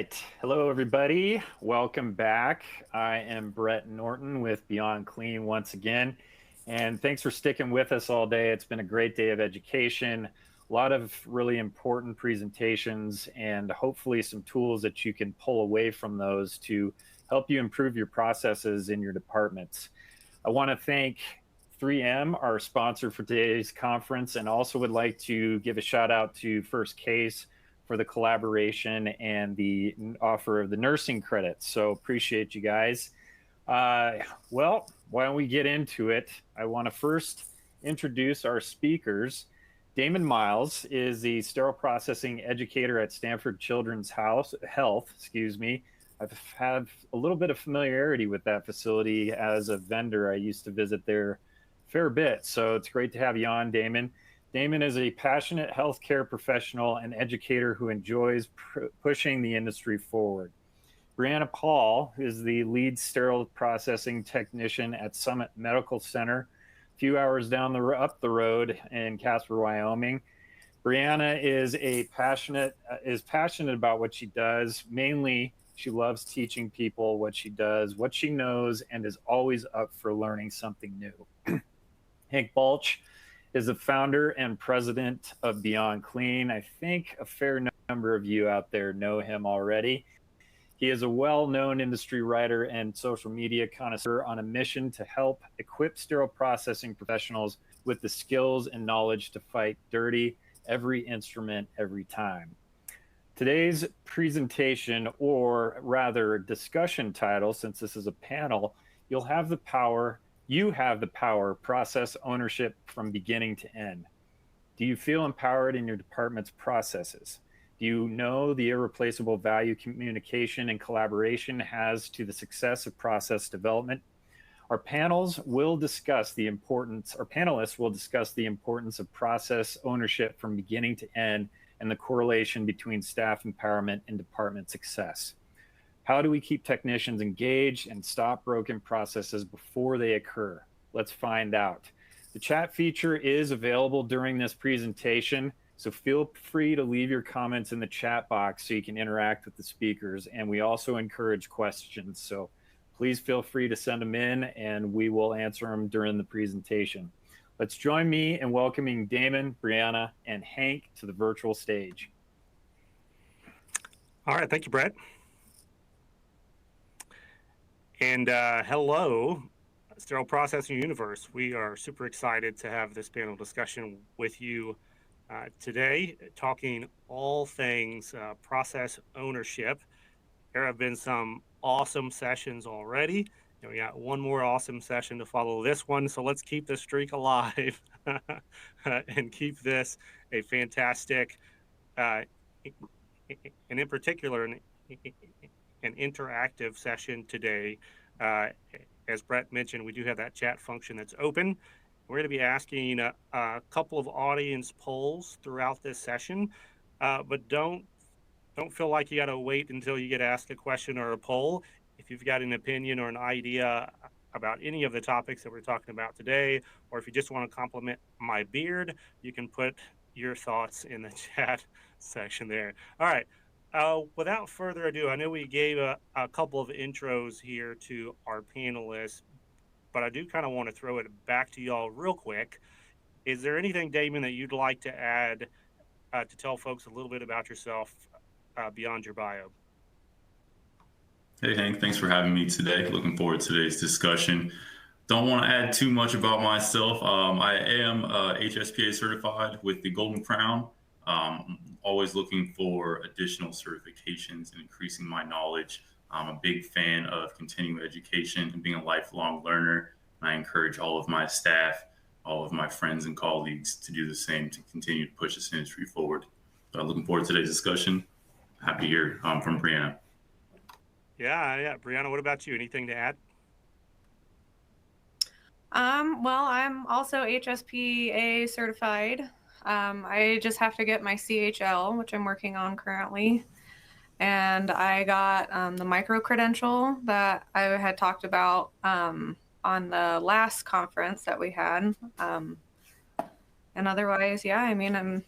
right. Hello, everybody. Welcome back. I am Brett Norton with Beyond Clean once again. And thanks for sticking with us all day. It's been a great day of education, a lot of really important presentations, and hopefully some tools that you can pull away from those to help you improve your processes in your departments. I want to thank 3M, our sponsor for today's conference, and also would like to give a shout out to First Case for the collaboration and the offer of the nursing credits. So appreciate you guys. Well, why don't we get into it? I want to first introduce our speakers. Damon Miles is the sterile processing educator at Stanford Children's Health. I've had a little bit of familiarity with that facility as a vendor. I used to visit there a fair bit, so it's great to have you on, Damon. Damon is a passionate healthcare professional and educator who enjoys pushing the industry forward. Brianna Paul is the lead sterile processing technician at Summit Medical Center, a few hours up the road in Casper, Wyoming. Brianna is passionate about what she does. Mainly, she loves teaching people what she does, what she knows, and is always up for learning something new. Hank Balch is the founder and president of Beyond Clean. I think a fair number of you out there know him already. He is a well-known industry writer and social media connoisseur on a mission to help equip sterile processing professionals with the skills and knowledge to fight dirty every instrument, every time. Today's presentation, or rather discussion title, since this is a panel, you have the power, process ownership from beginning to end. Do you feel empowered in your department's processes? Do you know the irreplaceable value communication and collaboration has to the success of process development? Our panelists will discuss the importance of process ownership from beginning to end and the correlation between staff empowerment and department success. How do we keep technicians engaged and stop broken processes before they occur? Let's find out. The chat feature is available during this presentation, so feel free to leave your comments in the chat box so you can interact with the speakers. And we also encourage questions, so please feel free to send them in and we will answer them during the presentation. Let's join me in welcoming Damon, Brianna, and Hank to the virtual stage. All right, thank you, Brett. And hello, Sterile Processing Universe. We are super excited to have this panel discussion with you today, talking all things process ownership. There have been some awesome sessions already. And we got one more awesome session to follow this one, so let's keep the streak alive and keep this a fantastic, and in particular, an interactive session today. As Brett mentioned, we do have that chat function that's open. We're going to be asking a couple of audience polls throughout this session, but don't feel like you got to wait until you get asked a question or a poll. If you've got an opinion or an idea about any of the topics that we're talking about today, or if you just want to compliment my beard, you can put your thoughts in the chat section there. All right. Without further ado, I know we gave a couple of intros here to our panelists, but I do kind of want to throw it back to y'all real quick. Is there anything, Damon, that you'd like to add to tell folks a little bit about yourself beyond your bio? Hey, Hank, thanks for having me today. Looking forward to today's discussion. Don't want to add too much about myself. I am HSPA certified with the Golden Crown. Always looking for additional certifications and increasing my knowledge. I'm a big fan of continuing education and being a lifelong learner. And I encourage all of my staff, all of my friends and colleagues to do the same to continue to push this industry forward. Looking forward to today's discussion. Happy to hear from Brianna. Yeah. Brianna, what about you? Anything to add? Well, I'm also HSPA certified. I just have to get my CHL, which I'm working on currently. And I got the micro credential that I had talked about on the last conference that we had. And otherwise, yeah, I'm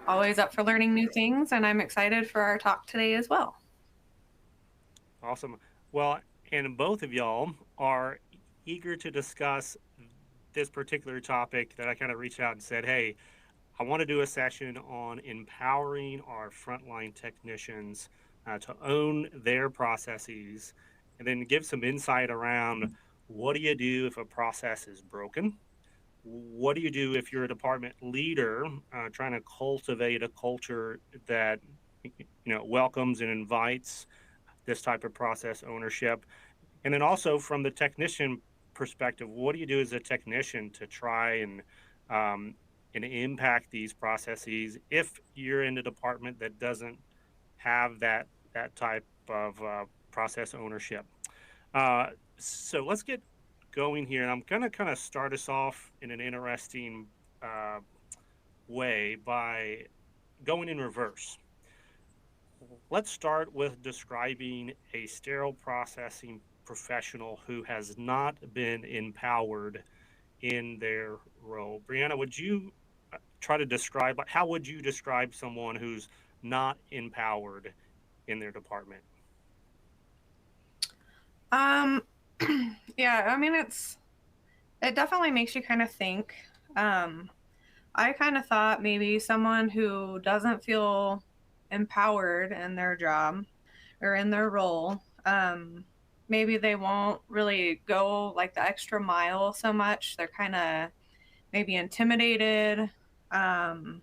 always up for learning new things, and I'm excited for our talk today as well. Awesome. Well, and both of y'all are eager to discuss this particular topic that I kind of reached out and said, hey, I want to do a session on empowering our frontline technicians to own their processes and then give some insight around what do you do if a process is broken? What do you do if you're a department leader trying to cultivate a culture that welcomes and invites this type of process ownership? And then also from the technician perspective, what do you do as a technician to try um, and impact these processes if you're in a department that doesn't have that type of process ownership? So let's get going here, and I'm going to kind of start us off in an interesting uh, way by going in reverse. Let's start with describing a sterile processing professional who has not been empowered in their role. Brianna, would you try to describe, how would you describe someone who's not empowered in their department? Um, yeah, I mean, it definitely makes you kind of think. I kind of thought maybe someone who doesn't feel empowered in their job or in their role, maybe they won't really go like the extra mile so much. They're kind of maybe intimidated. Um,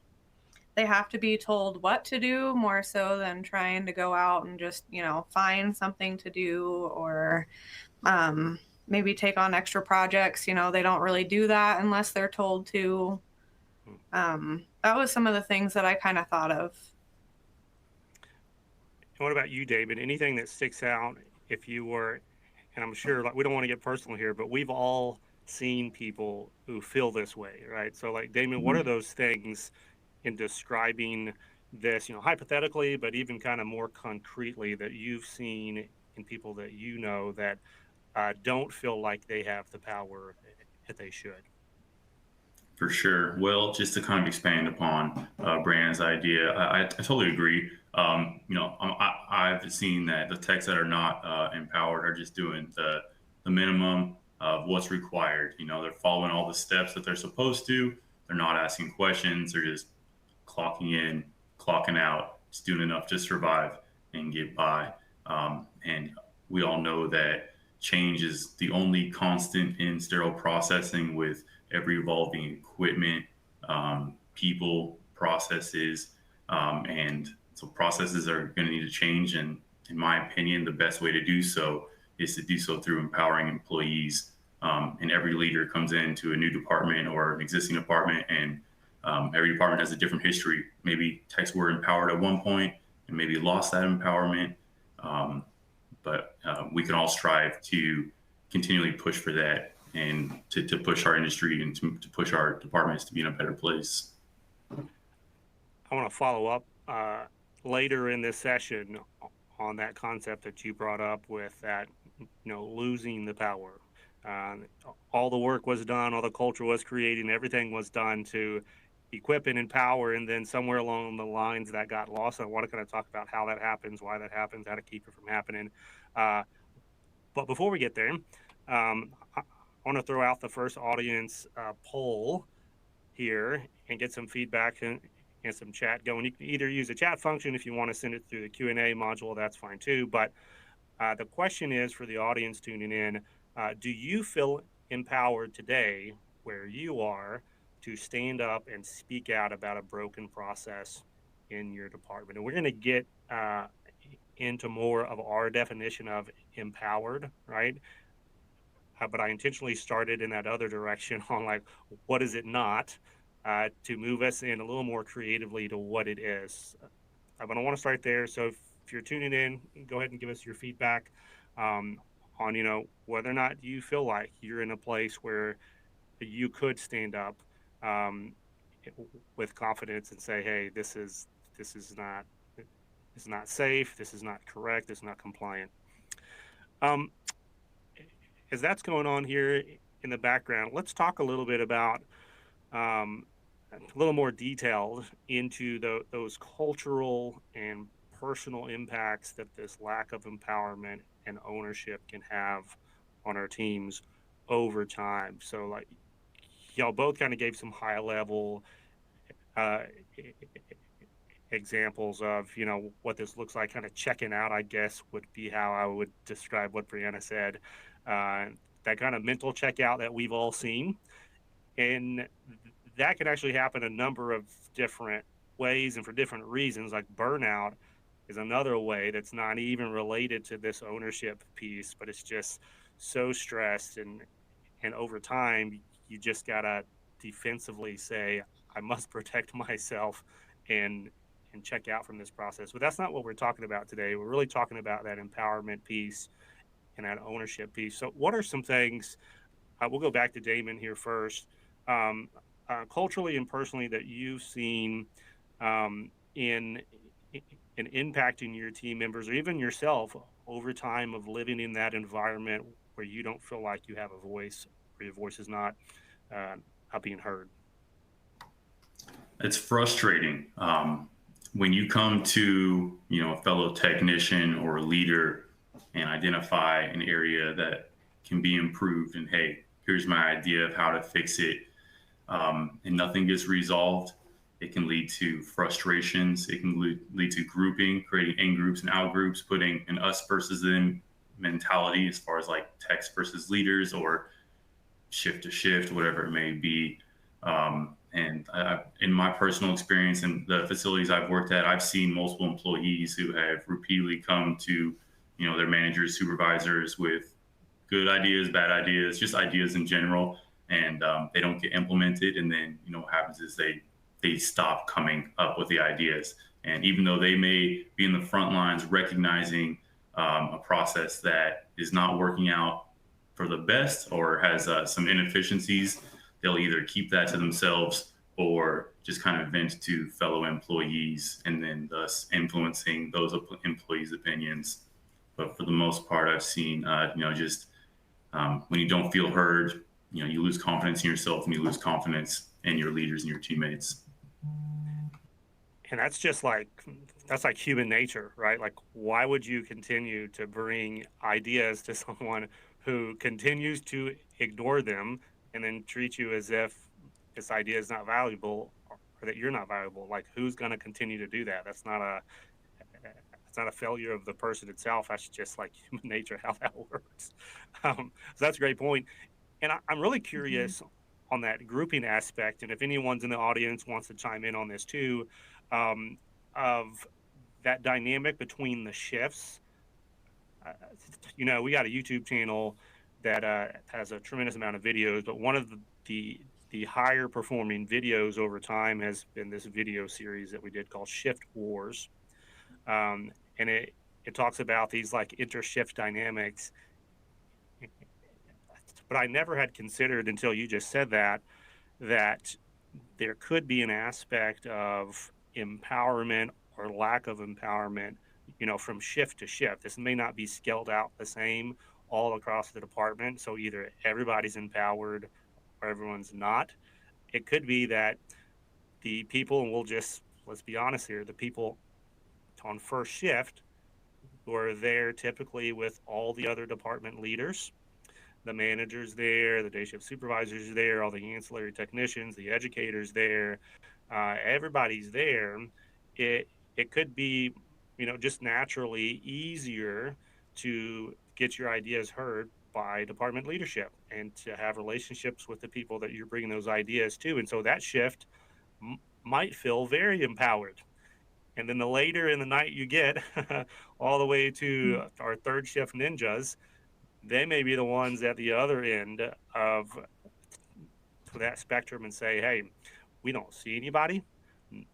they have to be told what to do more so than trying to go out and just, find something to do or maybe take on extra projects. They don't really do that unless they're told to. That was some of the things that I kind of thought of. And what about you, David? Anything that sticks out if you were, and I'm sure like we don't want to get personal here, but we've all seen people who feel this way, right? So like Damon, what are those things in describing this, hypothetically, but even kind of more concretely that you've seen in people that you know that don't feel like they have the power that they should? For sure. Well, just to kind of expand upon Brandon's idea, I totally agree. I've seen that the techs that are not empowered are just doing the minimum of what's required. They're following all the steps that they're supposed to. They're not asking questions. They're just clocking in, clocking out, just doing enough to survive and get by. And we all know that change is the only constant in sterile processing with ever evolving equipment, people, processes, and so processes are going to need to change. And in my opinion, the best way to do so is to do so through empowering employees. And every leader comes into a new department or an existing department, and every department has a different history. Maybe techs were empowered at one point and maybe lost that empowerment. But we can all strive to continually push for that and to push our industry and to push our departments to be in a better place. I want to follow up later in this session on that concept that you brought up with that, losing the power. All the work was done, all the culture was created, and everything was done to equip and empower, and then somewhere along the lines that got lost. I want to kind of talk about how that happens, why that happens, how to keep it from happening. But before we get there, I want to throw out the first audience poll here and get some feedback and some chat going. You can either use the chat function if you want to send it through the Q&A module, that's fine too. But the question is for the audience tuning in, do you feel empowered today where you are to stand up and speak out about a broken process in your department? And we're going to get into more of our definition of empowered, right? But I intentionally started in that other direction on like, what is it not, to move us in a little more creatively to what it is. But I want to start there. So if you're tuning in, go ahead and give us your feedback on, whether or not you feel like you're in a place where you could stand up with confidence and say, hey, this is not safe, this is not correct, this is not compliant. As that's going on here in the background, let's talk a little bit about a little more detailed into those cultural and personal impacts that this lack of empowerment and ownership can have on our teams over time. So like y'all both kind of gave some high level examples of, you know, what this looks like. Kind of checking out, I guess, would be how I would describe what Brianna said. That kind of mental checkout that we've all seen. And that can actually happen a number of different ways and for different reasons. Like burnout is another way that's not even related to this ownership piece, but it's just so stressed, and over time you just gotta defensively say, I must protect myself and check out from this process. But that's not what we're talking about today. We're really talking about that empowerment piece and that ownership piece. So what are some things, we'll go back to Damon here first, culturally and personally, that you've seen in impacting your team members or even yourself over time of living in that environment where you don't feel like you have a voice, or your voice is not being heard? It's frustrating when you come to, you know, a fellow technician or a leader and identify an area that can be improved, and hey, here's my idea of how to fix it, and nothing gets resolved. It can lead to frustrations. It can lead to grouping, creating in groups and out groups, putting an us versus them mentality as far as like techs versus leaders or shift to shift, whatever it may be. And in my personal experience in the facilities I've worked at, I've seen multiple employees who have repeatedly come to, you know, their managers, supervisors with good ideas, bad ideas, just ideas in general, and they don't get implemented. And then, you know, what happens is they stop coming up with the ideas. And even though they may be in the front lines recognizing a process that is not working out for the best or has some inefficiencies, they'll either keep that to themselves or just kind of vent to fellow employees, and then thus influencing those employees' opinions. But for the most part, I've seen, you know, just when you don't feel heard, you know, you lose confidence in yourself and you lose confidence in your leaders and your teammates. And that's like human nature, right? Like, why would you continue to bring ideas to someone who continues to ignore them and then treat you as if this idea is not valuable, or that you're not valuable? Like, who's going to continue to do that? That's not a failure of the person itself. That's just like human nature, how that works. So that's a great point. And I'm really curious on that grouping aspect. And if anyone's in the audience wants to chime in on this too, of that dynamic between the shifts. You know, we got a YouTube channel that has a tremendous amount of videos, but one of the higher performing videos over time has been this video series that we did called Shift Wars. And it talks about these like inter-shift dynamics. But I never had considered until you just said that there could be an aspect of empowerment or lack of empowerment, you know, from shift to shift. This may not be scaled out the same all across the department. So either everybody's empowered or everyone's not. It could be that the people, and let's be honest here, the people on first shift who are there typically with all the other department leaders, the managers there, the day shift supervisors there, all the ancillary technicians, the educators there, everybody's there. It could be, you know, just naturally easier to get your ideas heard by department leadership and to have relationships with the people that you're bringing those ideas to. And so that shift might feel very empowered. And then the later in the night you get all the way to our third shift ninjas, they may be the ones at the other end of that spectrum and say, hey, we don't see anybody.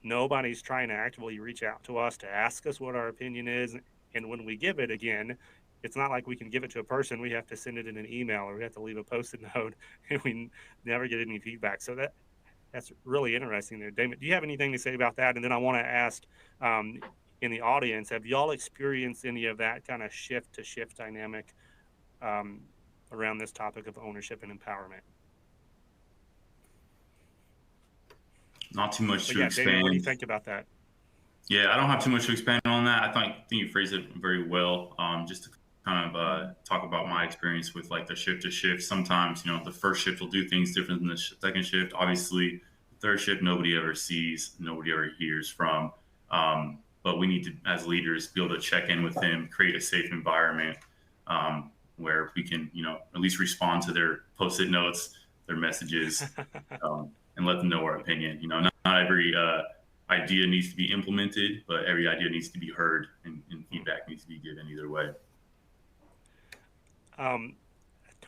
Nobody's trying to actively reach out to us to ask us what our opinion is. And when we give it, again, it's not like we can give it to a person. We have to send it in an email or we have to leave a Post-it note, and we never get any feedback. So that's really interesting there. Damon, do you have anything to say about that? And then I want to ask in the audience, have y'all experienced any of that kind of shift to shift dynamic around this topic of ownership and empowerment? Not too much to expand. Damon, what do you think about that? Yeah, I don't have too much to expand on that. I think you phrased it very well. Just to kind of talk about my experience with like the shift to shift. Sometimes, the first shift will do things different than the second shift. Obviously, the third shift, nobody ever sees, nobody ever hears from. But we need to, as leaders, be able to check in with them, create a safe environment where we can, at least respond to their post-it notes, their messages, and let them know our opinion. Not every idea needs to be implemented, but every idea needs to be heard, and feedback needs to be given either way. I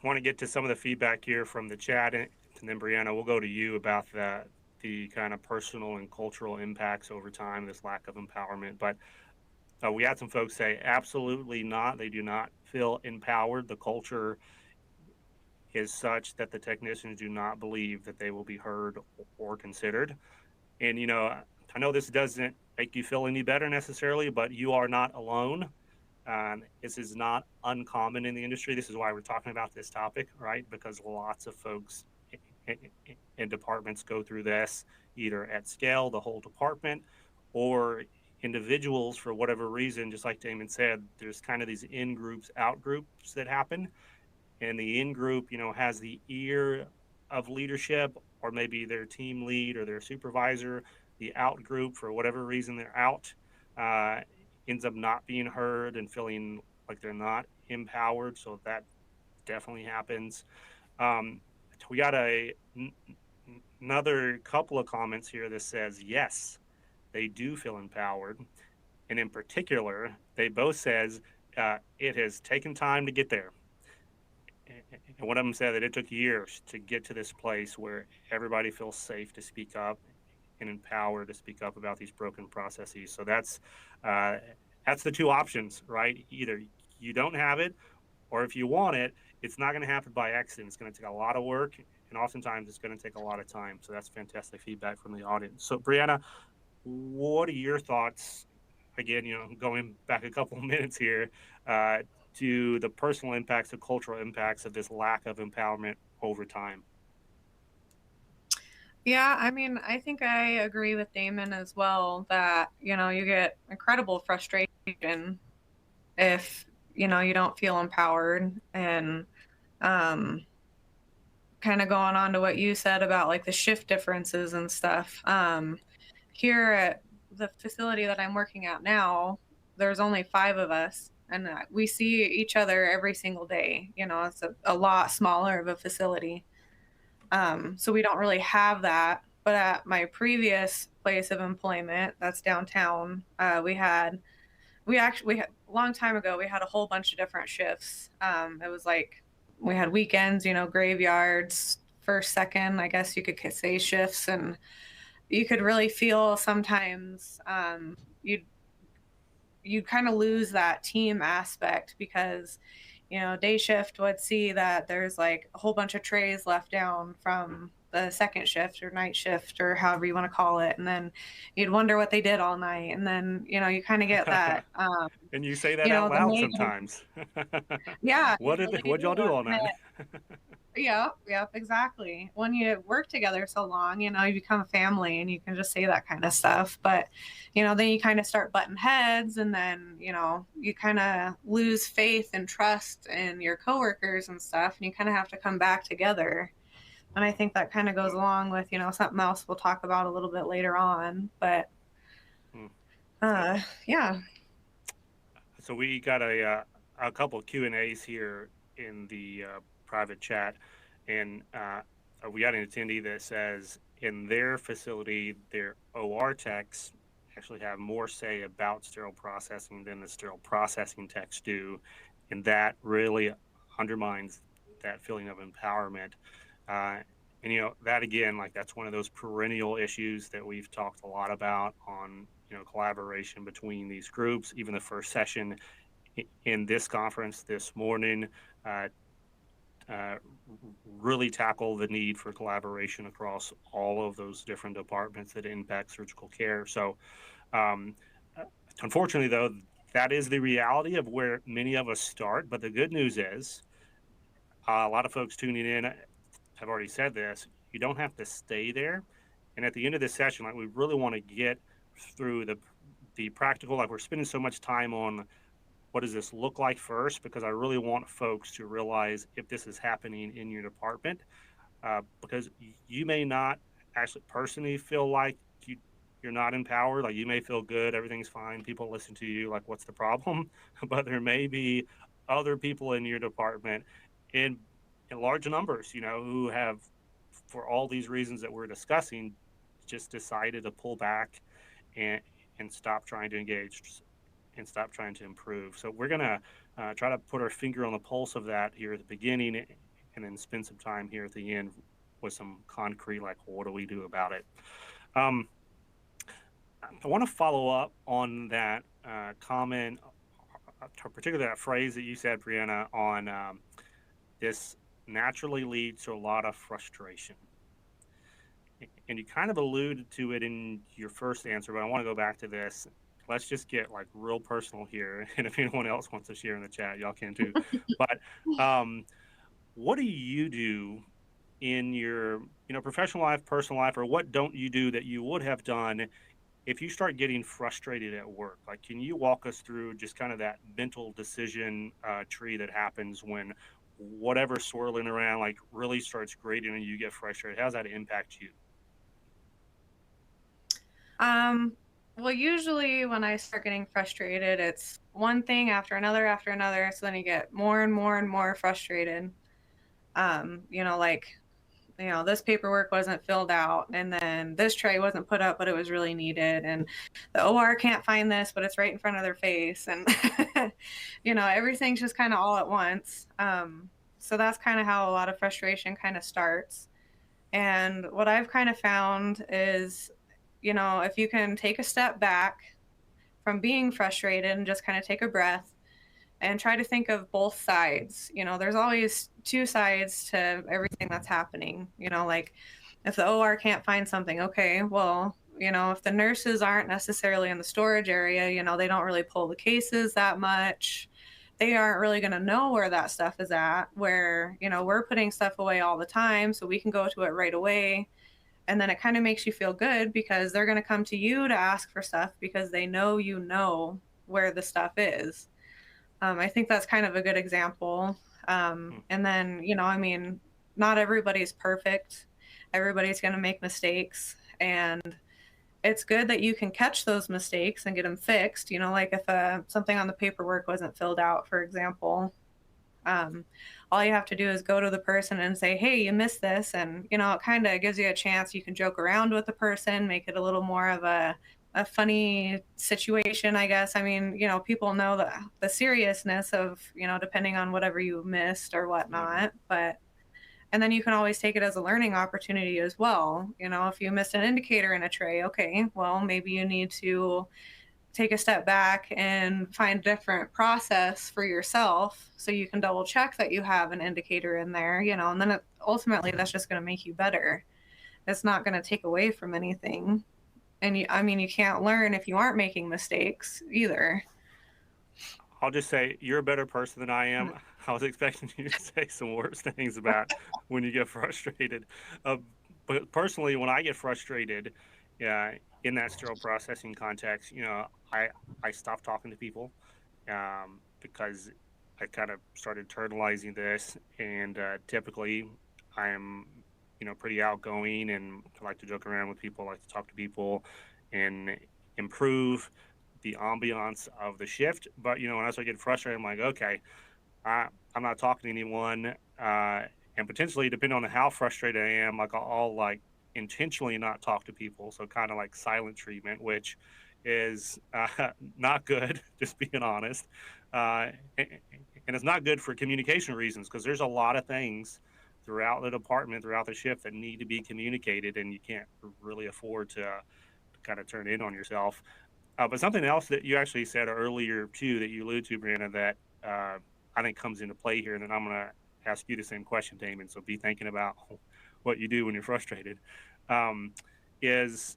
want to get to some of the feedback here from the chat, and then Brianna, we'll go to you about the kind of personal and cultural impacts over time, this lack of empowerment. But we had some folks say, absolutely not. They do not feel empowered. The culture is such that the technicians do not believe that they will be heard or considered. And, I know this doesn't make you feel any better necessarily, but you are not alone. This is not uncommon in the industry. This is why we're talking about this topic, right? Because lots of folks in departments go through this, either at scale, the whole department, or individuals for whatever reason. Just like Damon said, there's kind of these in groups, out groups that happen. And the in group, has the ear of leadership, or maybe their team lead or their supervisor. The out group, for whatever reason they're out, ends up not being heard and feeling like they're not empowered. So that definitely happens. We got another couple of comments here that says, yes, they do feel empowered. And in particular, they both says it has taken time to get there. And one of them said that it took years to get to this place where everybody feels safe to speak up and empowered to speak up about these broken processes. So that's the two options, right? Either you don't have it, or if you want it, it's not going to happen by accident. It's going to take a lot of work, and oftentimes it's going to take a lot of time. So that's fantastic feedback from the audience. So Brianna, what are your thoughts? Again, going back a couple of minutes here, to the personal impacts, the cultural impacts of this lack of empowerment over time. Yeah, I mean, I think I agree with Damon as well that, you get incredible frustration if, you don't feel empowered. And kind of going on to what you said about like the shift differences and stuff. Here at the facility that I'm working at now, there's only 5 of us, and we see each other every single day. It's a lot smaller of a facility. So we don't really have that. But at my previous place of employment, that's downtown, we had a long time ago, we had a whole bunch of different shifts. It was like we had weekends, graveyards, first, second, I guess you could say shifts. And you could really feel sometimes you'd kind of lose that team aspect because, day shift would see that there's like a whole bunch of trays left down from the second shift or night shift or however you want to call it. And then you'd wonder what they did all night. And then, you kind of get that. And you say that out loud sometimes. Yeah. What'd y'all do all night? Yeah, exactly. When you work together so long, you become a family and you can just say that kind of stuff. But, then you kind of start butting heads, and then, you kind of lose faith and trust in your coworkers and stuff, and you kind of have to come back together. And I think that kind of goes along with, something else we'll talk about a little bit later on. But, yeah. So we got a couple of Q&As here in the private chat, and we got an attendee that says in their facility, their OR techs actually have more say about sterile processing than the sterile processing techs do, and that really undermines that feeling of empowerment. And that again, like that's one of those perennial issues that we've talked a lot about on collaboration between these groups. Even the first session in this conference this morning really tackle the need for collaboration across all of those different departments that impact surgical care. So unfortunately, though, that is the reality of where many of us start. But the good news is a lot of folks tuning in have already said this. You don't have to stay there. And at the end of this session, like we really want to get through the the practical, like we're spending so much time on what does this look like first, because I really want folks to realize if this is happening in your department, because you may not actually personally feel like you're not empowered. Like you may feel good, everything's fine, people listen to you, like what's the problem? But there may be other people in your department in large numbers, who have, for all these reasons that we're discussing, just decided to pull back and stop trying to engage and stop trying to improve. So we're gonna try to put our finger on the pulse of that here at the beginning, and then spend some time here at the end with some concrete, like, well, what do we do about it? I want to follow up on that comment, particularly that phrase that you said, Brianna, on this naturally leads to a lot of frustration. And you kind of alluded to it in your first answer, but I want to go back to this. Let's just get like real personal here. And if anyone else wants to share in the chat, y'all can too. But what do you do in your professional life, personal life, or what don't you do that you would have done if you start getting frustrated at work? Like, can you walk us through just kind of that mental decision tree that happens when whatever's swirling around like really starts grating and you get frustrated? How does that impact you? Well, usually when I start getting frustrated, it's one thing after another, so then you get more and more and more frustrated. This paperwork wasn't filled out, and then this tray wasn't put up, but it was really needed, and the OR can't find this, but it's right in front of their face, and everything's just kind of all at once. So that's kind of how a lot of frustration kind of starts. And what I've kind of found is, if you can take a step back from being frustrated and just kind of take a breath and try to think of both sides. There's always two sides to everything that's happening. Like if the OR can't find something, okay, well, if the nurses aren't necessarily in the storage area, they don't really pull the cases that much. They aren't really going to know where that stuff is at, where, we're putting stuff away all the time, so we can go to it right away. And then it kind of makes you feel good because they're going to come to you to ask for stuff because they know where the stuff is. I think that's kind of a good example. And then, not everybody's perfect. Everybody's going to make mistakes. And it's good that you can catch those mistakes and get them fixed. Like if something on the paperwork wasn't filled out, for example, all you have to do is go to the person and say, hey, you missed this. And, it kind of gives you a chance. You can joke around with the person, make it a little more of a funny situation, I guess. People know the seriousness of, depending on whatever you missed or whatnot. And then you can always take it as a learning opportunity as well. If you missed an indicator in a tray, okay, well, maybe you need to take a step back and find a different process for yourself so you can double check that you have an indicator in there, and then ultimately that's just going to make you better. It's not going to take away from anything. And you can't learn if you aren't making mistakes either. I'll just say you're a better person than I am. I was expecting you to say some worse things about when you get frustrated. But personally, when I get frustrated in that sterile processing context, I stop talking to people because I kind of started internalizing this. And typically I'm pretty outgoing and I like to joke around with people, like to talk to people and improve the ambiance of the shift. But, when I start getting frustrated, I'm like, okay, I'm not talking to anyone. And potentially, depending on how frustrated I am, like I'll like intentionally not talk to people. So kind of like silent treatment, which is not good, just being honest. And it's not good for communication reasons because there's a lot of things throughout the department, throughout the shift that need to be communicated, and you can't really afford to kind of turn in on yourself. But something else that you actually said earlier too, that you alluded to, Brianna, that I think comes into play here, and then I'm going to ask you the same question, Damon. So be thinking about what you do when you're frustrated. Is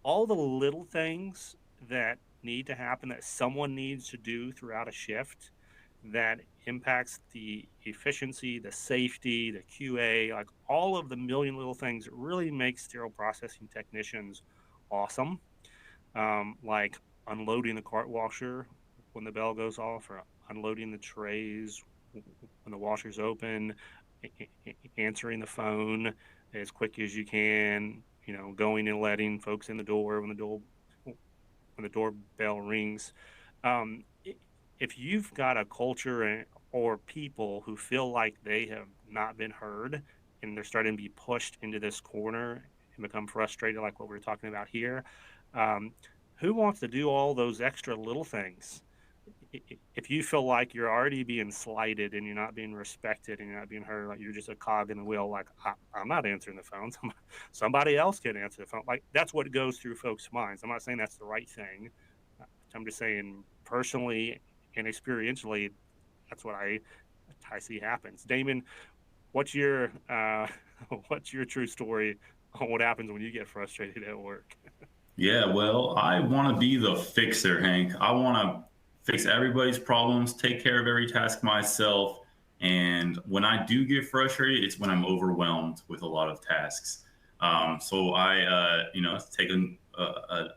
all the little things that need to happen that someone needs to do throughout a shift that impacts the efficiency, the safety, the QA, like all of the million little things that really make sterile processing technicians awesome. Like unloading the cart washer when the bell goes off, or unloading the trays when the washer's open, answering the phone as quick as you can, going and letting folks in the door when the doorbell rings. Um, if you've got a culture or people who feel like they have not been heard and they're starting to be pushed into this corner and become frustrated, like what we're talking about here, um, who wants to do all those extra little things? If you feel like you're already being slighted and you're not being respected and you're not being heard, like you're just a cog in the wheel, like I'm not answering the phone, somebody else can answer the phone. Like that's what goes through folks' minds. I'm not saying that's the right thing. I'm just saying personally and experientially, that's what I see happens. Damon, what's your what's your true story on what happens when you get frustrated at work? Yeah, well, I want to be the fixer, Hank. I want to fix everybody's problems, take care of every task myself. And when I do get frustrated, it's when I'm overwhelmed with a lot of tasks. So taking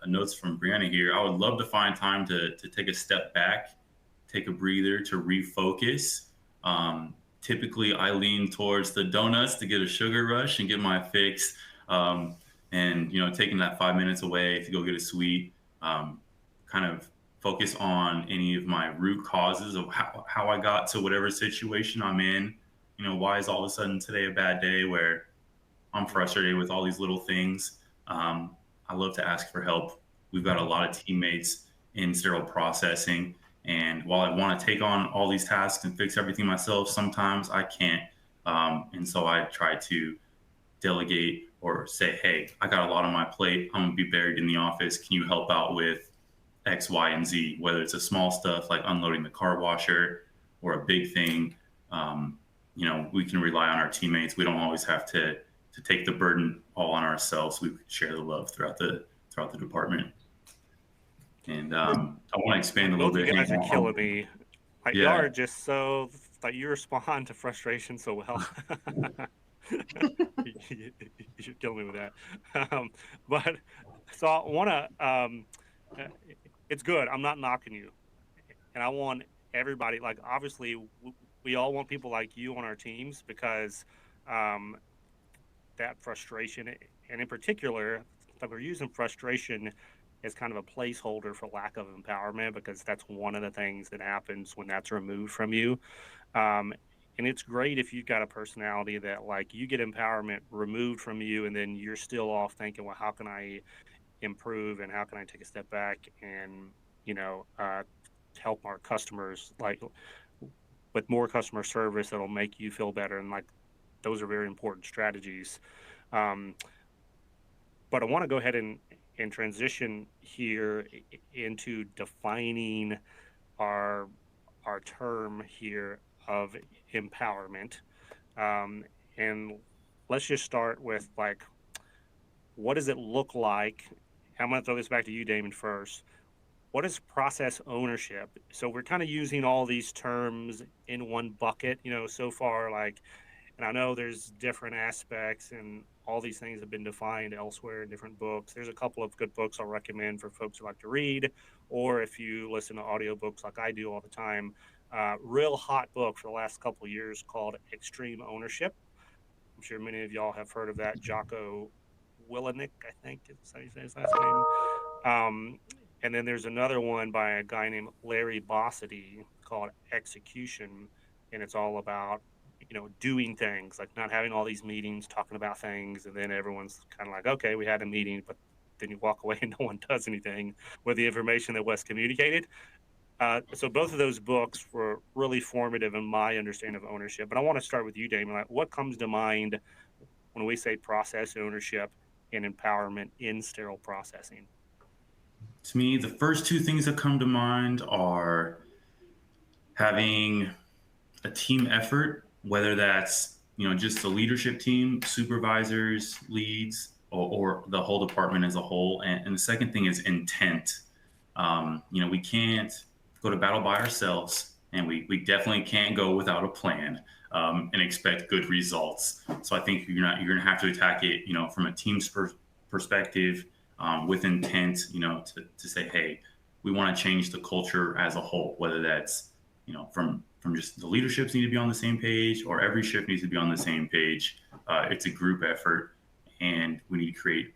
notes from Brianna here, I would love to find time to take a step back, take a breather to refocus. Typically, I lean towards the donuts to get a sugar rush and get my fix. And taking that 5 minutes away to go get a sweet, kind of focus on any of my root causes of how I got to whatever situation I'm in. Why is all of a sudden today a bad day where I'm frustrated with all these little things? I love to ask for help. We've got a lot of teammates in sterile processing, and while I want to take on all these tasks and fix everything myself, sometimes I can't. And so I try to delegate or say, hey, I got a lot on my plate. I'm going to be buried in the office. Can you help out with X, Y, and Z? Whether it's a small stuff like unloading the car washer or a big thing, we can rely on our teammates. We don't always have to take the burden all on ourselves. We share the love throughout the department. And I want to expand a little bit. Both you guys are killing me. Like, yeah. Y'all are just so, like, you respond to frustration so well. You're killing me with that. But so I want to, it's good. I'm not knocking you. And I want everybody, like, obviously, we all want people like you on our teams because that frustration, and in particular, like we're using frustration as kind of a placeholder for lack of empowerment, because that's one of the things that happens when that's removed from you. And it's great if you've got a personality that, like, you get empowerment removed from you and then you're still off thinking, well, how can I improve and how can I take a step back and, help our customers, like, with more customer service that'll make you feel better. And, like, those are very important strategies. But I want to go ahead and transition here into defining our term here of empowerment. And let's just start with, like, what does it look like? I'm going to throw this back to you, Damon, first. What is process ownership? So we're kind of using all these terms in one bucket, so far, like, and I know there's different aspects and all these things have been defined elsewhere in different books. There's a couple of good books I'll recommend for folks who like to read, or if you listen to audiobooks like I do all the time, real hot book for the last couple of years called Extreme Ownership. I'm sure many of y'all have heard of that. Jocko Willenick, I think is how you say his last name. And then there's another one by a guy named Larry Bossidy called Execution, and it's all about doing things, like not having all these meetings, talking about things, and then everyone's kind of like, okay, we had a meeting, but then you walk away and no one does anything with the information that was communicated. So both of those books were really formative in my understanding of ownership. But I want to start with you, Damon. Like, what comes to mind when we say process ownership and empowerment in sterile processing? To me, the first two things that come to mind are having a team effort, whether that's just the leadership team, supervisors, leads, or the whole department as a whole. And the second thing is intent. We can't go to battle by ourselves, and we definitely can't go without a plan and expect good results. So I think you're going to have to attack it, from a team's perspective, with intent, to say, hey, we want to change the culture as a whole, whether that's, from just the leaderships need to be on the same page, or every shift needs to be on the same page. It's a group effort, and we need to create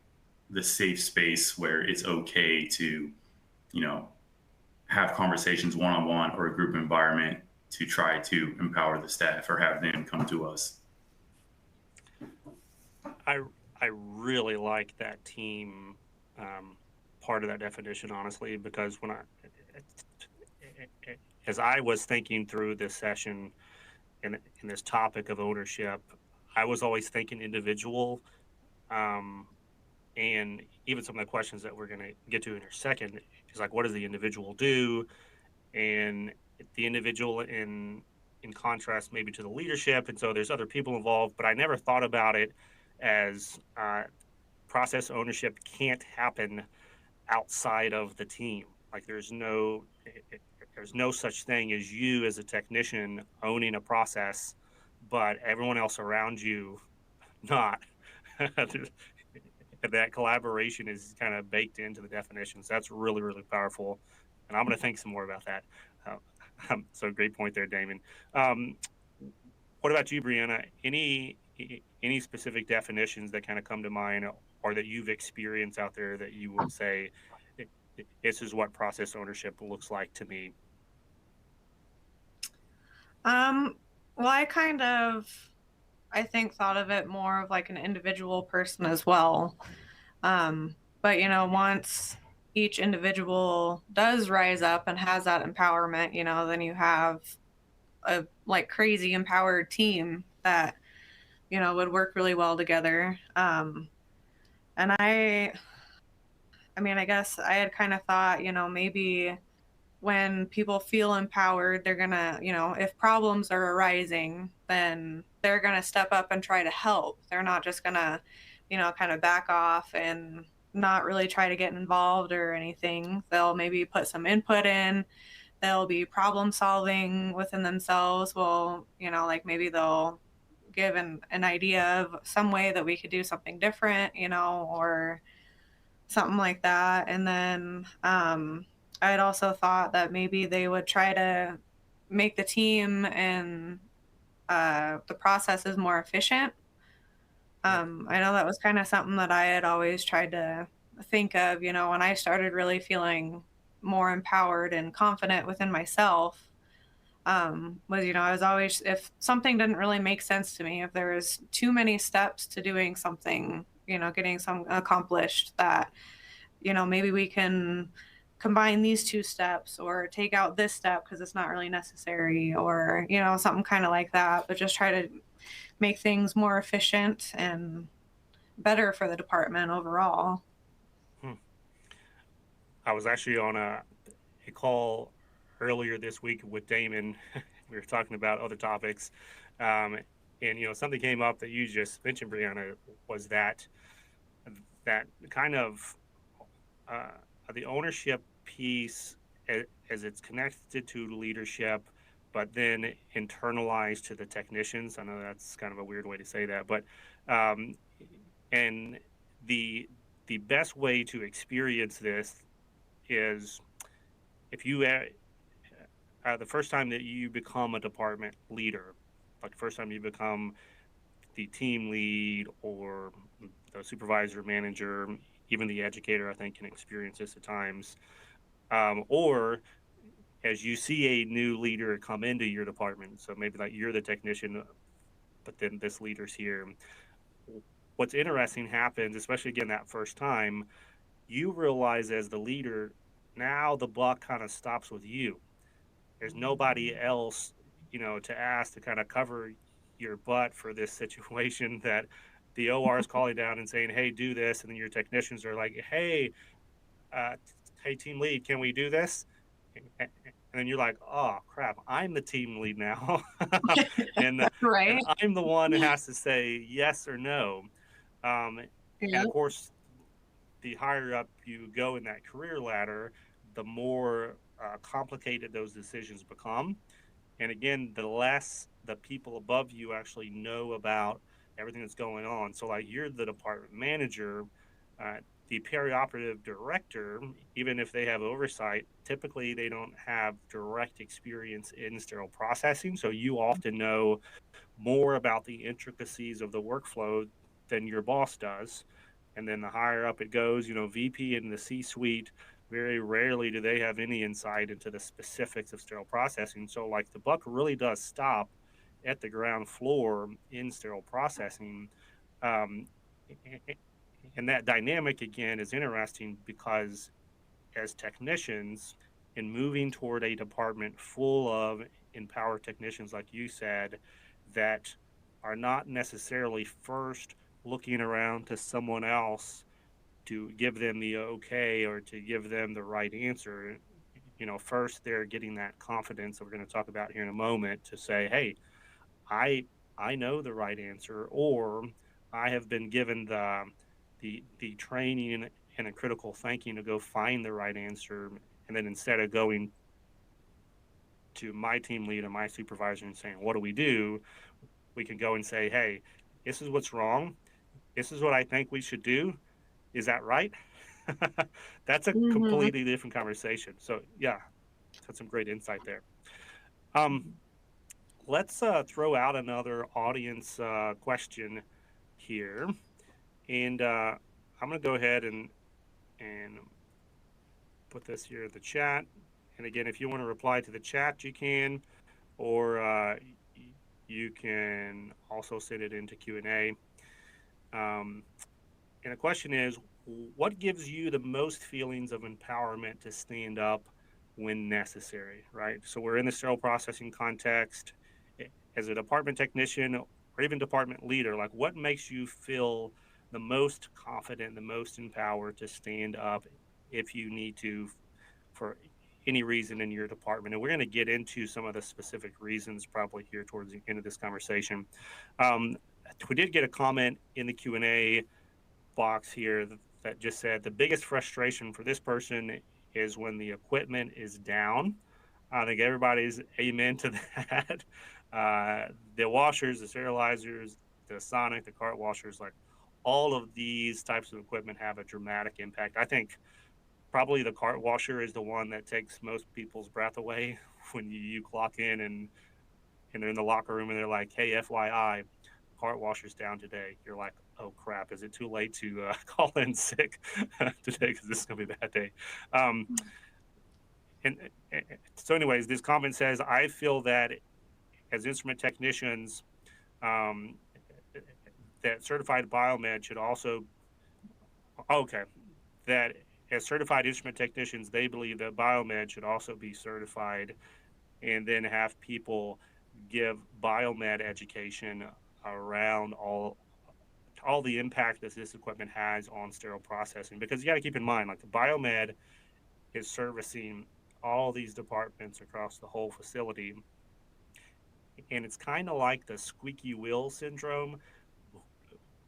the safe space where it's okay to, have conversations one-on-one or a group environment to try to empower the staff or have them come to us. I really like that team part of that definition, honestly, because as I was thinking through this session and this topic of ownership, I was always thinking individual, and even some of the questions that we're going to get to in a second is like, what does the individual do? And the individual in contrast maybe to the leadership, and so there's other people involved, but I never thought about it as process ownership can't happen outside of the team. Like there's no such thing as you as a technician owning a process, but everyone else around you not. That collaboration is kind of baked into the definitions. That's really, really powerful. And I'm going to think some more about that. So great point there, Damon. What about you, Brianna? Any specific definitions that kind of come to mind or that you've experienced out there that you would say, this is what process ownership looks like to me? Well, I think thought of it more of like an individual person as well. But once each individual does rise up and has that empowerment, then you have a like crazy empowered team that, would work really well together. And I guess I had kind of thought, maybe when people feel empowered, they're gonna, if problems are arising, then they're gonna step up and try to help. They're not just gonna, kind of back off and not really try to get involved or anything. They'll maybe put some input in. They'll be problem solving within themselves. Well, like maybe they'll give an idea of some way that we could do something different, or something like that. And then I had also thought that maybe they would try to make the team and the processes more efficient. I know that was kind of something that I had always tried to think of, when I started really feeling more empowered and confident within myself. Was, I was always, if something didn't really make sense to me, if there was too many steps to doing something, getting some accomplished, that, maybe we can combine these two steps or take out this step because it's not really necessary, or, something kind of like that, but just try to make things more efficient and better for the department overall. I was actually on a call earlier this week with Damon. We were talking about other topics. And, something came up that you just mentioned, Brianna, was that kind of the ownership piece as it's connected to leadership, but then internalized to the technicians. I know that's kind of a weird way to say that, but and the best way to experience this is if you the first time that you become a department leader, like the first time you become the team lead or the supervisor, manager, even the educator, I think can experience this at times. Or as you see a new leader come into your department, so maybe like you're the technician, but then this leader's here. What's interesting happens, especially again that first time, you realize as the leader, now the buck kind of stops with you. There's nobody else, to ask to kind of cover your butt for this situation that the OR is calling down and saying, hey, do this. And then your technicians are like, hey, team lead, can we do this? And then you're like, oh, crap, I'm the team lead now. and Right. I'm the one who has to say yes or no. And of course, the higher up you go in that career ladder, the more complicated those decisions become. And again, the less the people above you actually know about everything that's going on. So like you're the department manager, the perioperative director, even if they have oversight, typically they don't have direct experience in sterile processing. So you often know more about the intricacies of the workflow than your boss does. And then the higher up it goes, VP and the C-suite, very rarely do they have any insight into the specifics of sterile processing. So like the buck really does stop at the ground floor in sterile processing. Um, and that dynamic again is interesting because as technicians, in moving toward a department full of empowered technicians, like you said, that are not necessarily first looking around to someone else to give them the okay or to give them the right answer. First they're getting that confidence that we're going to talk about here in a moment to say, hey, I I know the right answer, or I have been given the training and the critical thinking to go find the right answer. And then instead of going to my team lead or my supervisor and saying, what do? We can go and say, hey, this is what's wrong. This is what I think we should do. Is that right? That's a Mm-hmm. completely different conversation. So yeah, that's some great insight there. Let's throw out another audience question here. And I'm going to go ahead and put this here in the chat. And again, if you want to reply to the chat, you can, or you can also send it into Q&A. And the question is, what gives you the most feelings of empowerment to stand up when necessary, right? So we're in the sterile processing context. As a department technician or even department leader, like what makes you feel the most confident, the most empowered to stand up if you need to for any reason in your department? And we're going to get into some of the specific reasons probably here towards the end of this conversation. We did get a comment in the Q&A box here that just said the biggest frustration for this person is when the equipment is down. I think everybody's amen to that. The washers, the sterilizers, the sonic, the cart washers, like all of these types of equipment have a dramatic impact. I think probably the cart washer is the one that takes most people's breath away when you clock in and they're in the locker room and they're like, hey, FYI, cart washer's down today. You're like, oh crap, is it too late to call in sick today because this is going to be a bad day? And so anyways, this comment says, I feel that as instrument technicians, that certified biomed should also, that as certified instrument technicians, they believe that biomed should also be certified and then have people give biomed education around all the impact that this equipment has on sterile processing. Because you got to keep in mind, like the biomed is servicing all these departments across the whole facility. And it's kind of like the squeaky wheel syndrome.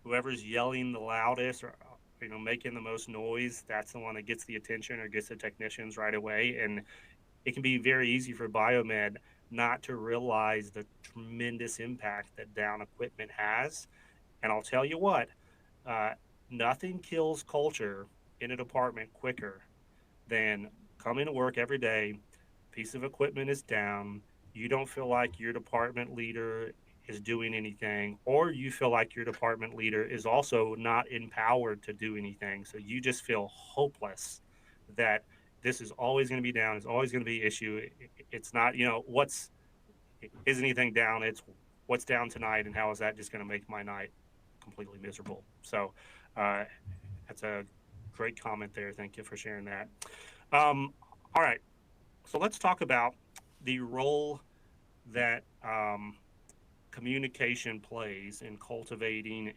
Whoever's yelling the loudest or making the most noise, that's the one that gets the attention or gets the technicians right away. And it can be very easy for biomed not to realize the tremendous impact that down equipment has. And I'll tell you what, nothing kills culture in a department quicker than coming to work every day, piece of equipment is down, you don't feel like your department leader is doing anything, or you feel like your department leader is also not empowered to do anything. So you just feel hopeless that this is always going to be down, it's always going to be an issue. It's not, is anything down? It's what's down tonight, and how is that just going to make my night completely miserable? So that's a great comment there. Thank you for sharing that. All right, so let's talk about the role that communication plays in cultivating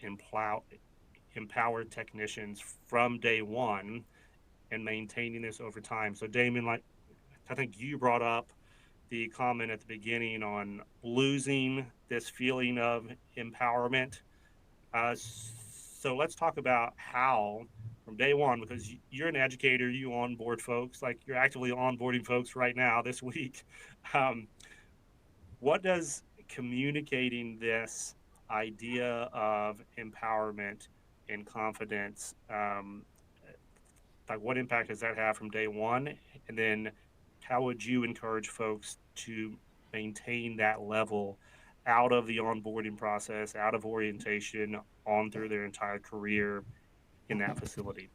empowered technicians from day one and maintaining this over time. So Damon, like I think you brought up the comment at the beginning on losing this feeling of empowerment. So let's talk about how from day one, because you're an educator, you onboard folks, like you're actively onboarding folks right now this week. What does communicating this idea of empowerment and confidence like what impact does that have from day one? And then how would you encourage folks to maintain that level out of the onboarding process, out of orientation, on through their entire career in that facility?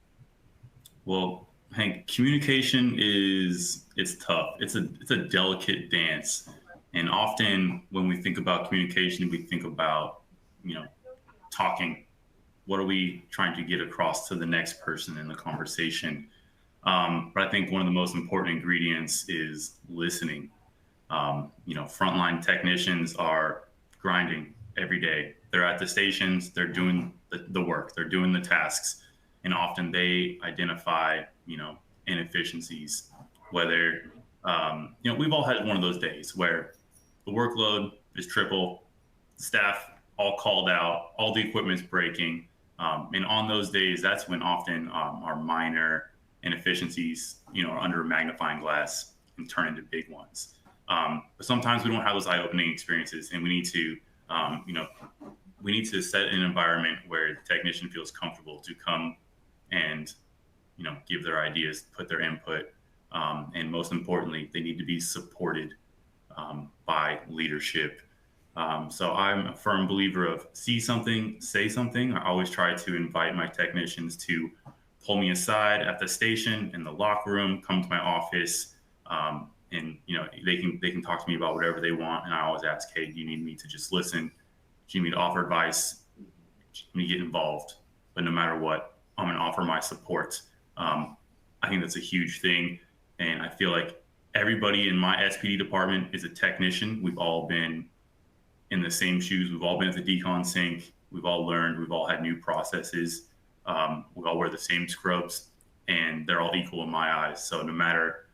Well, Hank, communication it's tough. It's a delicate dance. And often when we think about communication, we think about, you know, talking. What are we trying to get across to the next person in the conversation? But I think one of the most important ingredients is listening. Frontline technicians are grinding every day. They're at the stations, they're doing the work, they're doing the tasks, and often they identify, inefficiencies. Whether, we've all had one of those days where the workload is triple, staff all called out, all the equipment's breaking. And on those days, that's when often our minor inefficiencies, are under a magnifying glass and turn into big ones. But sometimes we don't have those eye-opening experiences, and we need to, we need to set an environment where the technician feels comfortable to come and, give their ideas, put their input, and most importantly, they need to be supported by leadership. So I'm a firm believer of see something, say something. I always try to invite my technicians to pull me aside at the station, in the locker room, come to my office, and they can talk to me about whatever they want. And I always ask, hey, do you need me to just listen? Do you need me to offer advice? Do you need me to get involved? But no matter what, I'm going to offer my support. I think that's a huge thing, and I feel like everybody in my SPD department is a technician. We've all been in the same shoes. We've all been at the decon sink. We've all learned. We've all had new processes. We all wear the same scrubs, and they're all equal in my eyes. So no matter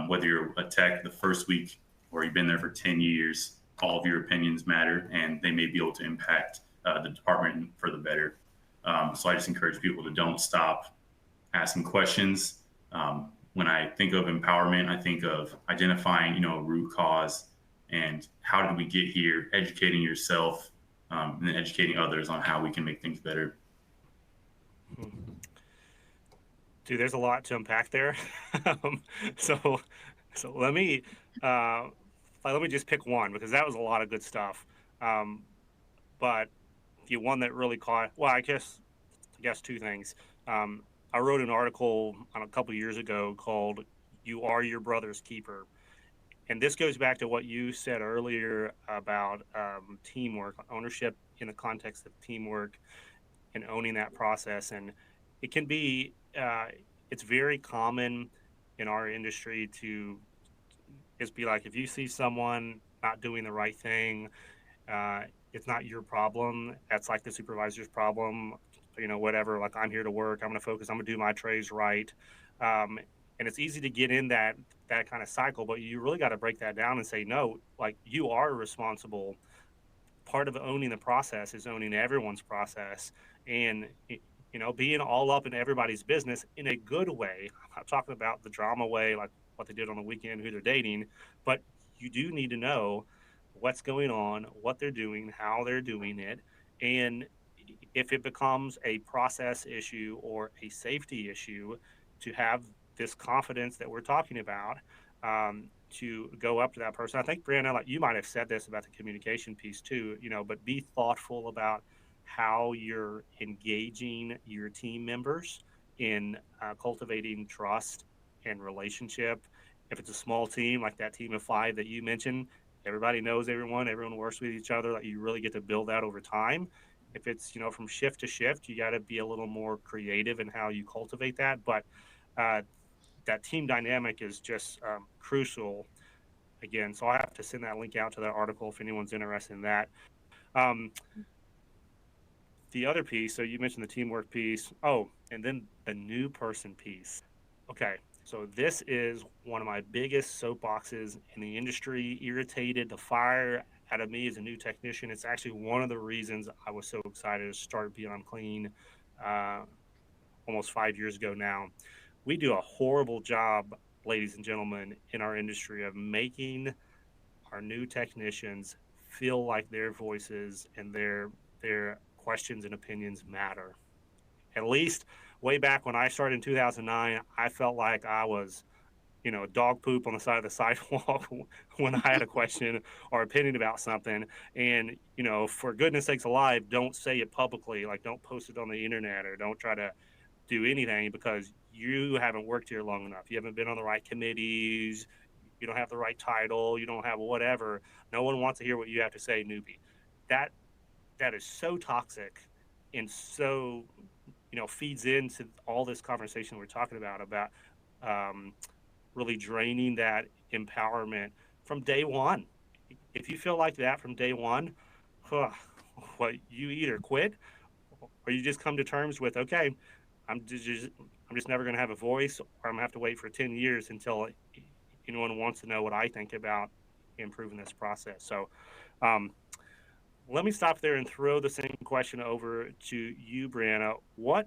whether you're a tech the first week or you've been there for 10 years, all of your opinions matter, and they may be able to impact the department for the better. So I just encourage people to don't stop asking questions. When I think of empowerment, I think of identifying, a root cause and how did we get here, educating yourself, and then educating others on how we can make things better. Dude, there's a lot to unpack there. So let me just pick one, because that was a lot of good stuff. But the one that really caught, well, I guess two things. I wrote an article a couple of years ago called "You Are Your Brother's Keeper." And this goes back to what you said earlier about teamwork, ownership in the context of teamwork, and owning that process. And it can be, it's very common in our industry to just be like, if you see someone not doing the right thing, it's not your problem. That's like the supervisor's problem, whatever. Like, I'm here to work. I'm going to focus. I'm going to do my trays right. And it's easy to get in that kind of cycle, but you really got to break that down and say, no, like, you are responsible. Part of owning the process is owning everyone's process, and being all up in everybody's business in a good way. I'm not talking about the drama way, like what they did on the weekend, who they're dating, but you do need to know what's going on, what they're doing, how they're doing it, and if it becomes a process issue or a safety issue, to have this confidence that we're talking about, to go up to that person. I think, Brianna, like you might have said this about the communication piece too, but be thoughtful about how you're engaging your team members in cultivating trust and relationship. If it's a small team, like that team of 5 that you mentioned, everybody knows everyone works with each other. Like, you really get to build that over time. If it's, from shift to shift, you got to be a little more creative in how you cultivate that. But that team dynamic is just crucial. Again, so I have to send that link out to that article if anyone's interested in that. The other piece, so you mentioned the teamwork piece. Oh, and then the new person piece. Okay, so this is one of my biggest soapboxes in the industry, irritated the fire out of me as a new technician. It's actually one of the reasons I was so excited to start Beyond Clean almost 5 years ago now. We do a horrible job, ladies and gentlemen, in our industry of making our new technicians feel like their voices and their questions and opinions matter. At least way back when I started in 2009, I felt like I was, dog poop on the side of the sidewalk when I had a question or opinion about something. And, for goodness sakes alive, don't say it publicly. Like, don't post it on the internet or don't try to do anything because you haven't worked here long enough. You haven't been on the right committees. You don't have the right title. You don't have whatever. No one wants to hear what you have to say, newbie. That that is so toxic and so feeds into all this conversation we're talking about um, really draining that empowerment from day one. If you feel like that from day one, huh, well, you either quit or you just come to terms with, okay, I'm just never going to have a voice, or I'm going to have to wait for 10 years until anyone wants to know what I think about improving this process. So um, let me stop there and throw the same question over to you, Brianna. What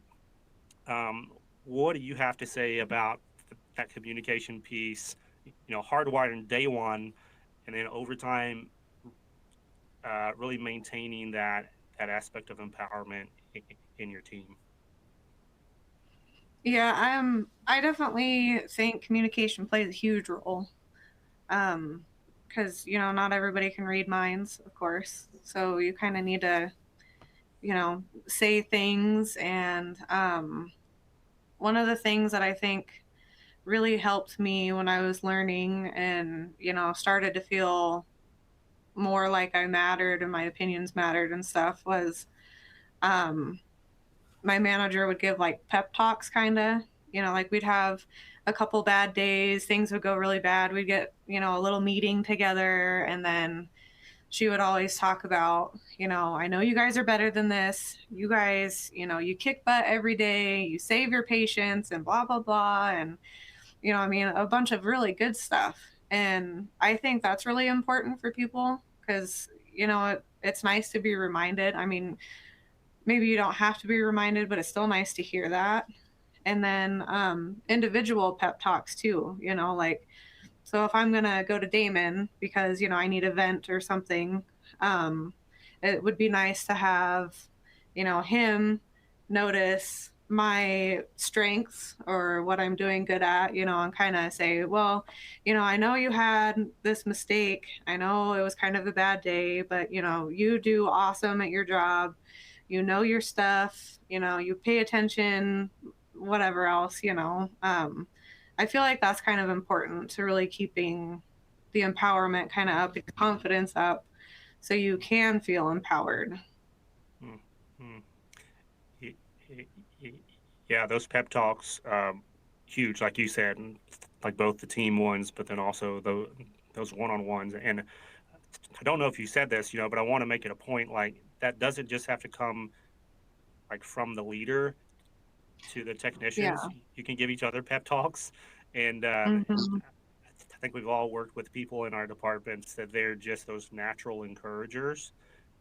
do you have to say about that communication piece? Hardwired in day one, and then over time, really maintaining that aspect of empowerment in your team. Yeah, I definitely think communication plays a huge role. Because not everybody can read minds, of course. So you kind of need to, say things. And one of the things that I think really helped me when I was learning and started to feel more like I mattered and my opinions mattered and stuff was um, my manager would give like pep talks, kind of. Like we'd have a couple bad days, things would go really bad. We'd get, a little meeting together, and then she would always talk about, I know you guys are better than this. You guys, you kick butt every day, you save your patients, and blah, blah, blah. And, a bunch of really good stuff. And I think that's really important for people because, it's nice to be reminded. I mean, maybe you don't have to be reminded, but it's still nice to hear that. And then individual pep talks too, like, so if I'm going to go to Damon because, I need a vent or something, it would be nice to have, him notice my strengths or what I'm doing good at, and kind of say, well, I know you had this mistake. I know it was kind of a bad day, but, you do awesome at your job. Your stuff, you pay attention, whatever else, I feel like that's kind of important to really keeping the empowerment kind of up, the confidence up, so you can feel empowered. Mm-hmm. Yeah, those pep talks, huge, like you said, like both the team ones, but then also those one-on-ones. And I don't know if you said this, but I want to make it a point, like that doesn't just have to come like from the leader to the technicians. Yeah. You can give each other pep talks. And Mm-hmm. I think we've all worked with people in our departments that they're just those natural encouragers.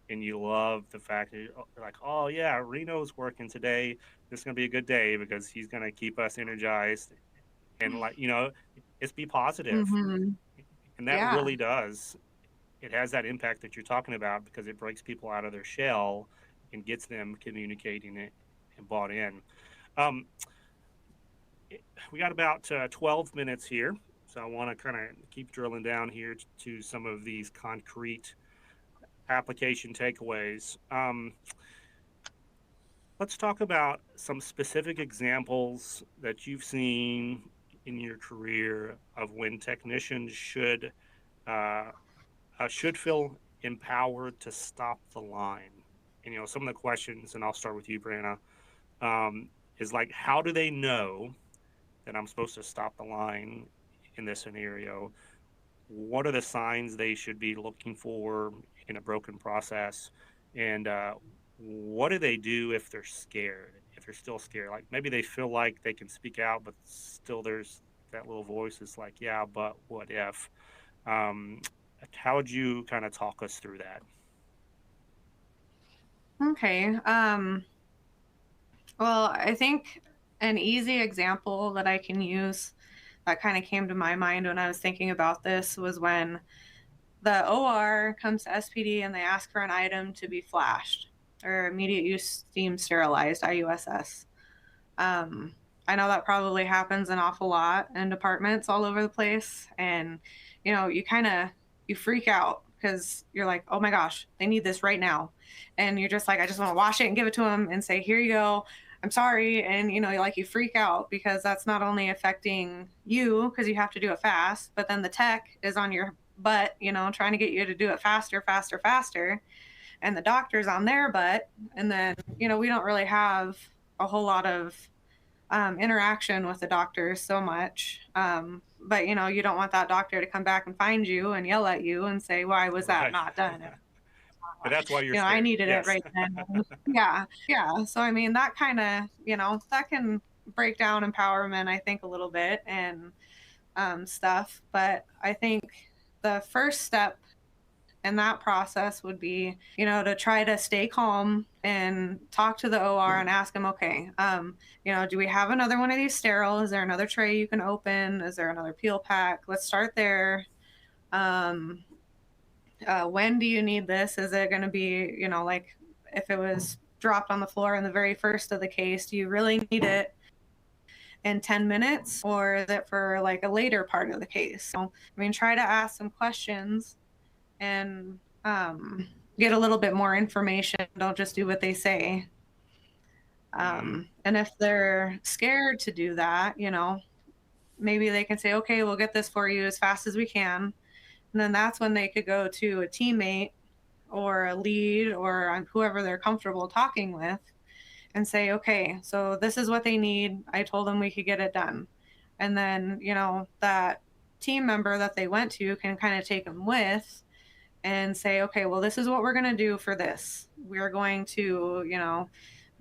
And you love the fact that you're like, oh yeah, Reno's working today. This is gonna be a good day because he's gonna keep us energized and it's be positive. Mm-hmm. And that Yeah. really does. It has that impact that you're talking about because it breaks people out of their shell and gets them communicating it and bought in. Um, we got about 12 minutes here, so I want to kind of keep drilling down here to some of these concrete application takeaways. Let's talk about some specific examples that you've seen in your career of when technicians should feel empowered to stop the line. And some of the questions, and I'll start with you, Brianna, is like, how do they know that I'm supposed to stop the line in this scenario? What are the signs they should be looking for in a broken process? And what do they do if they're scared, if they're still scared? Like maybe they feel like they can speak out, but still there's that little voice that's like, yeah, but what if? How would you kind of talk us through that? Okay. Well, I think an easy example that I can use that kind of came to my mind when I was thinking about this was when the OR comes to SPD and they ask for an item to be flashed or immediate use steam sterilized, IUSS. I know that probably happens an awful lot in departments all over the place. And, you freak out because you're like, oh my gosh, they need this right now. And you're just like, I just want to wash it and give it to them and say, here you go. I'm sorry. And, you freak out because that's not only affecting you because you have to do it fast, but then the tech is on your butt, trying to get you to do it faster, faster, faster. And the doctor's on their butt. And then, we don't really have a whole lot of interaction with the doctor so much. But you don't want that doctor to come back and find you and yell at you and say, why was that not done? But that's why you're I scared. needed Yes. it right then. Yeah. So, that kind of, that can break down empowerment, I think, a little bit and stuff. But I think the first step in that process would be, to try to stay calm and talk to the OR and ask them, okay, do we have another one of these sterile? Is there another tray you can open? Is there another peel pack? Let's start there. When do you need this? Is it going to be, like if it was dropped on the floor in the very first of the case, do you really need it in 10 minutes or is it for like a later part of the case? So, try to ask some questions and get a little bit more information. Don't just do what they say. And if they're scared to do that, maybe they can say, okay, we'll get this for you as fast as we can. And then that's when they could go to a teammate or a lead or whoever they're comfortable talking with and say, okay, so this is what they need. I told them we could get it done. And then, that team member that they went to can kind of take them with and say, okay, well, this is what we're going to do for this. We're going to,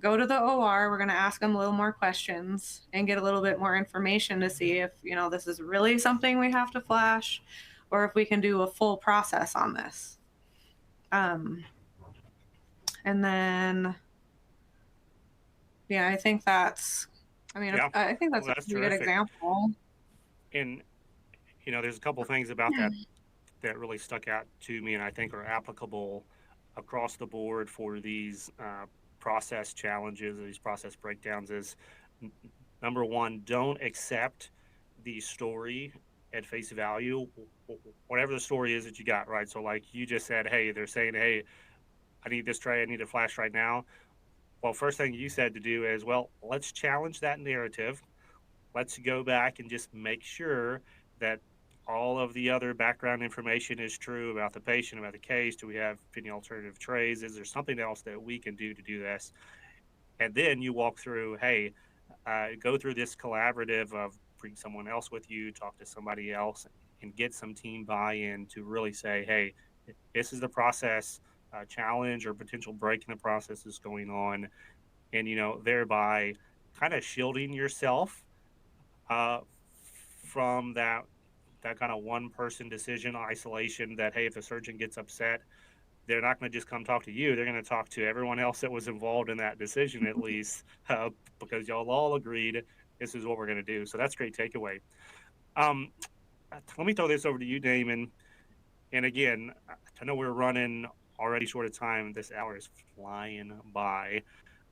go to the OR. We're going to ask them a little more questions and get a little bit more information to see if, this is really something we have to flash or if we can do a full process on this. And then, I think that's, I think that's a pretty good example. And, there's a couple things about that really stuck out to me and I think are applicable across the board for these process challenges, these process breakdowns is number one, don't accept the story at face value, whatever the story is that you got, right? So like you just said, hey, they're saying, hey, I need this tray, I need a flash right now. Well, first thing you said to do is, well, let's challenge that narrative. Let's go back and just make sure that all of the other background information is true about the patient, about the case. Do we have any alternative trays? Is there something else that we can do to do this? And then you walk through, hey, go through this collaborative of bring someone else with you, talk to somebody else, and get some team buy-in to really say, hey, this is the process challenge or potential break in the process is going on. And, thereby kind of shielding yourself from that kind of one person decision isolation that, hey, if a surgeon gets upset, they're not going to just come talk to you. They're going to talk to everyone else that was involved in that decision, at least, because y'all all agreed this is what we're going to do. So that's a great takeaway. Let me throw this over to you, Damon. And again, I know we're running already short of time. This hour is flying by.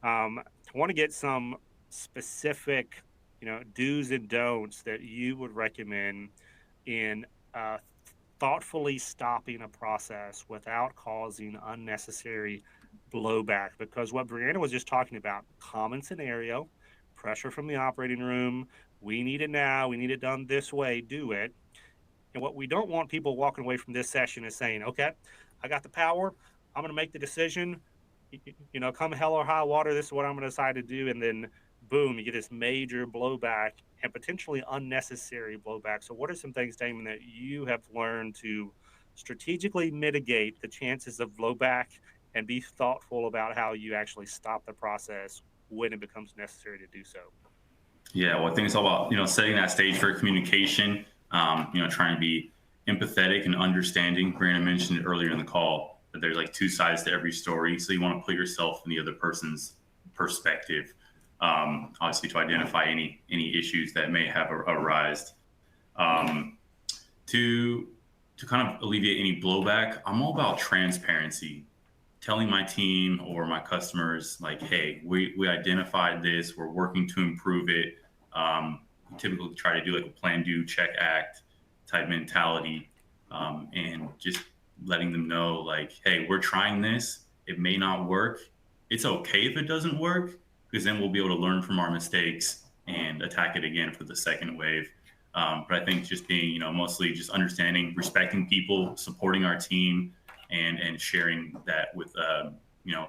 I want to get some specific, do's and don'ts that you would recommend in thoughtfully stopping a process without causing unnecessary blowback. Because what Brianna was just talking about, common scenario, pressure from the operating room, we need it now, we need it done this way, do it. And what we don't want people walking away from this session is saying, okay, I got the power, I'm going to make the decision, come hell or high water, this is what I'm going to decide to do. And then boom, you get this major blowback and potentially unnecessary blowback. So what are some things, Damon, that you have learned to strategically mitigate the chances of blowback and be thoughtful about how you actually stop the process when it becomes necessary to do so? Yeah, well, I think it's all about, setting that stage for communication, trying to be empathetic and understanding. Brandon mentioned earlier in the call that there's like two sides to every story. So you want to put yourself in the other person's perspective, obviously to identify any issues that may have arisen. To kind of alleviate any blowback, I'm all about transparency. telling my team or my customers, like, hey, we identified this, we're working to improve it. We typically try to do like a plan, do, check, act type mentality, and just letting them know, like, hey, we're trying this. It may not work. It's okay if it doesn't work, because then we'll be able to learn from our mistakes and attack it again for the second wave. But I think just being, mostly just understanding, respecting people, supporting our team, and sharing that with,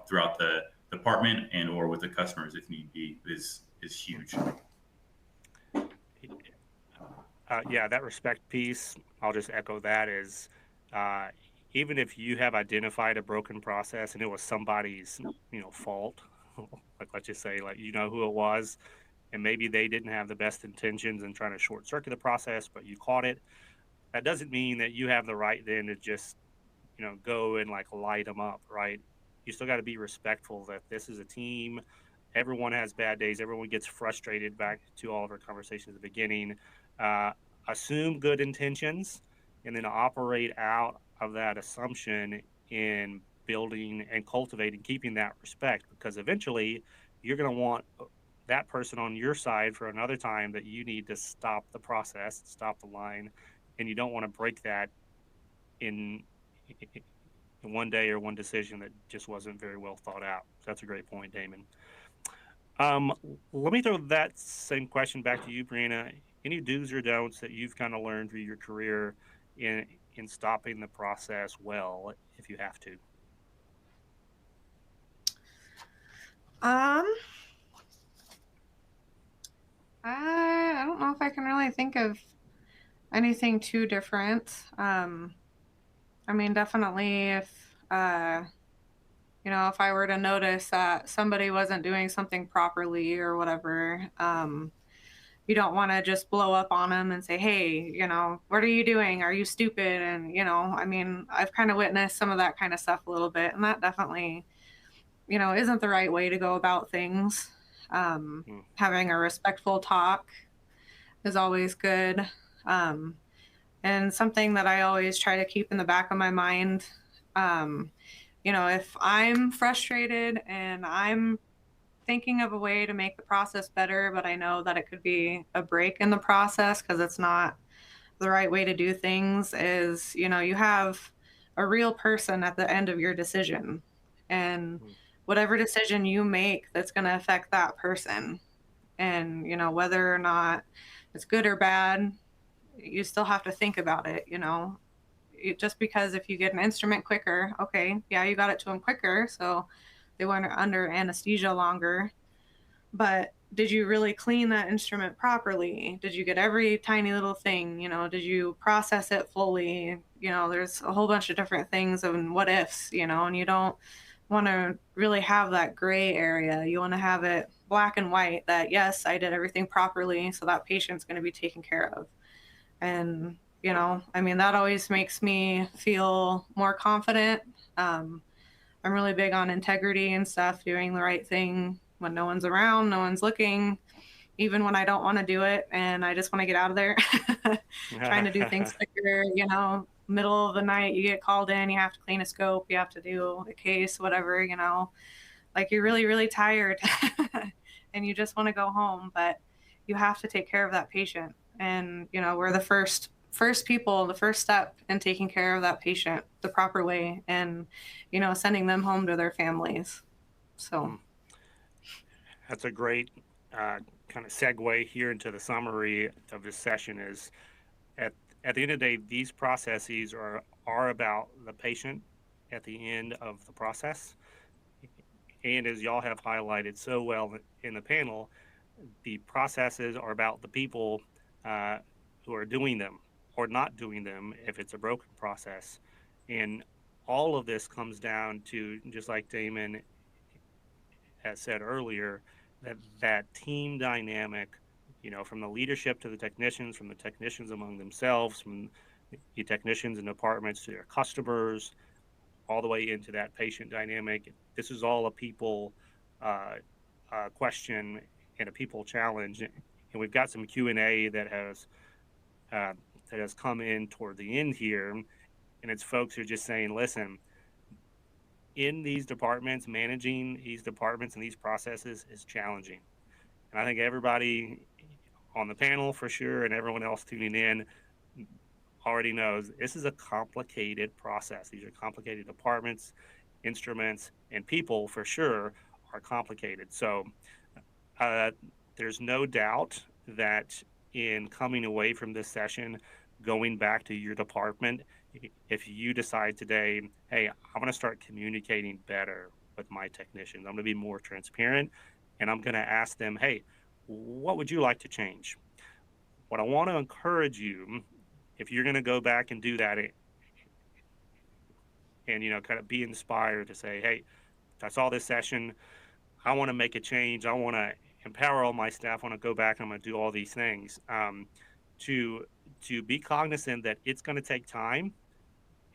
throughout the department and or with the customers if need be is huge. Yeah, that respect piece, I'll just echo that is even if you have identified a broken process and it was somebody's, fault, like let's just say like who it was, and maybe they didn't have the best intentions in trying to short circuit the process, but you caught it. That doesn't mean that you have the right then to just go and like light them up, right? You still got to be respectful that this is a team. Everyone has bad days. Everyone gets frustrated. Back to all of our conversations at the beginning. Assume good intentions and then operate out of that assumption in building and cultivating, keeping that respect, because eventually you're going to want that person on your side for another time that you need to stop the process, stop the line, and you don't want to break that in one day or one decision that just wasn't very well thought out. So that's a great point, Damon. Let me throw that same question back to you, Brianna. Any do's or don'ts that you've kind of learned through your career in stopping the process well, if you have to? I don't know if I can really think of anything too different. I mean, definitely if if I were to notice that somebody wasn't doing something properly or whatever, you don't want to just blow up on them and say, hey, what are you doing? Are you stupid? And, I mean, I've kind of witnessed some of that kind of stuff a little bit, and that definitely, isn't the right way to go about things. Having a respectful talk is always good. And something that I always try to keep in the back of my mind, if I'm frustrated and I'm thinking of a way to make the process better, but I know that it could be a break in the process because it's not the right way to do things, is, you have a real person at the end of your decision. And whatever decision you make that's going to affect that person, and, whether or not it's good or bad, you still have to think about it, just because if you get an instrument quicker, okay, yeah, you got it to them quicker, so they weren't under anesthesia longer. But did you really clean that instrument properly? Did you get every tiny little thing? Did you process it fully? There's a whole bunch of different things and what ifs, and you don't want to really have that gray area. You want to have it black and white that, yes, I did everything properly, so that patient's going to be taken care of. And, I mean, that always makes me feel more confident. I'm really big on integrity and stuff, doing the right thing when no one's around, no one's looking, even when I don't want to do it and I just want to get out of there. Trying to do things quicker, middle of the night, you get called in, you have to clean a scope, you have to do a case, whatever, like you're really, really tired and you just want to go home, but you have to take care of that patient. And, we're the first people, the first step in taking care of that patient the proper way and, sending them home to their families. So that's a great kind of segue here into the summary of this session. Is at the end of the day, these processes are about the patient at the end of the process. And as y'all have highlighted so well in the panel, the processes are about the people who are doing them or not doing them if it's a broken process. And all of this comes down to, just like Damon has said earlier, that team dynamic, from the leadership to the technicians, from the technicians among themselves, from the technicians and departments to their customers, all the way into that patient dynamic. This is all a people question and a people challenge. And we've got some Q&A that has come in toward the end here, and it's folks who are just saying, listen, in these departments, managing these departments and these processes is challenging. And I think everybody on the panel for sure, and everyone else tuning in already knows this is a complicated process. These are complicated departments, instruments, and people for sure are complicated. So there's no doubt that in coming away from this session, going back to your department, if you decide today, hey, I'm going to start communicating better with my technicians, I'm going to be more transparent, and I'm going to ask them, hey, what would you like to change? What I want to encourage you, if you're going to go back and do that, and kind of be inspired to say, hey, I saw this session, I want to make a change, I want to empower all my staff, I want to go back and I'm going to do all these things, to be cognizant that it's going to take time,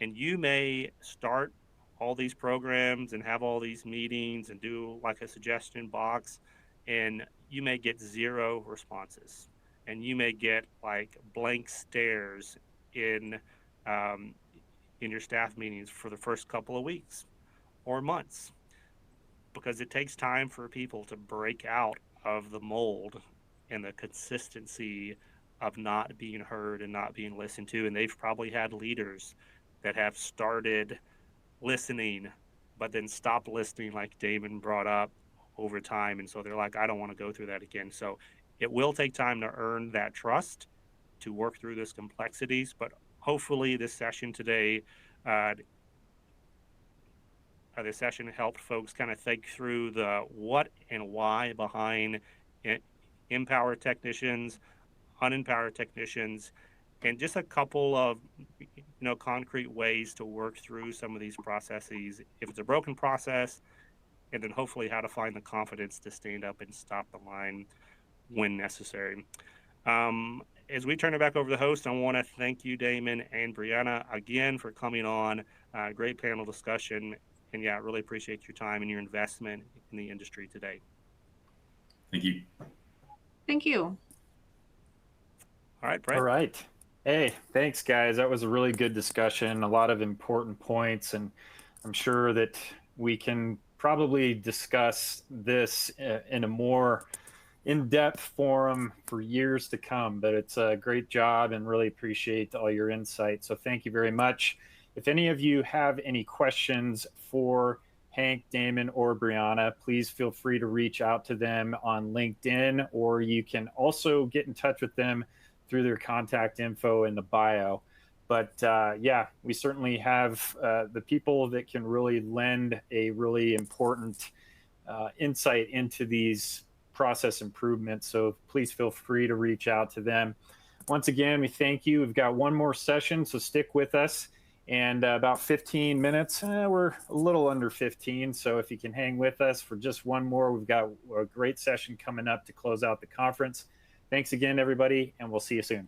and you may start all these programs and have all these meetings and do like a suggestion box, and you may get 0 responses, and you may get like blank stares in your staff meetings for the first couple of weeks or months, because it takes time for people to break out of the mold and the consistency of not being heard and not being listened to. And they've probably had leaders that have started listening, but then stopped listening, like Damon brought up, over time. And so they're like, I don't want to go through that again. So it will take time to earn that trust, to work through those complexities. But hopefully this session today, this session helped folks kind of think through the what and why behind empowered technicians, unempowered technicians, and just a couple of concrete ways to work through some of these processes if it's a broken process, and then hopefully how to find the confidence to stand up and stop the line when necessary. As we turn it back over to the host, I want to thank you, Damon and Brianna, again for coming on. Great panel discussion. And yeah, I really appreciate your time and your investment in the industry today. Thank you. Thank you. All right, Brett. All right. Hey, thanks, guys. That was a really good discussion, a lot of important points, and I'm sure that we can probably discuss this in a more in-depth forum for years to come, but it's a great job and really appreciate all your insight. So thank you very much. If any of you have any questions for Hank, Damon, or Brianna, please feel free to reach out to them on LinkedIn, or you can also get in touch with them through their contact info in the bio. But yeah, we certainly have the people that can really lend a really important insight into these process improvements. So please feel free to reach out to them. Once again, we thank you. We've got one more session, so stick with us. And about 15 minutes, we're a little under 15. So if you can hang with us for just one more, we've got a great session coming up to close out the conference. Thanks again, everybody, and we'll see you soon.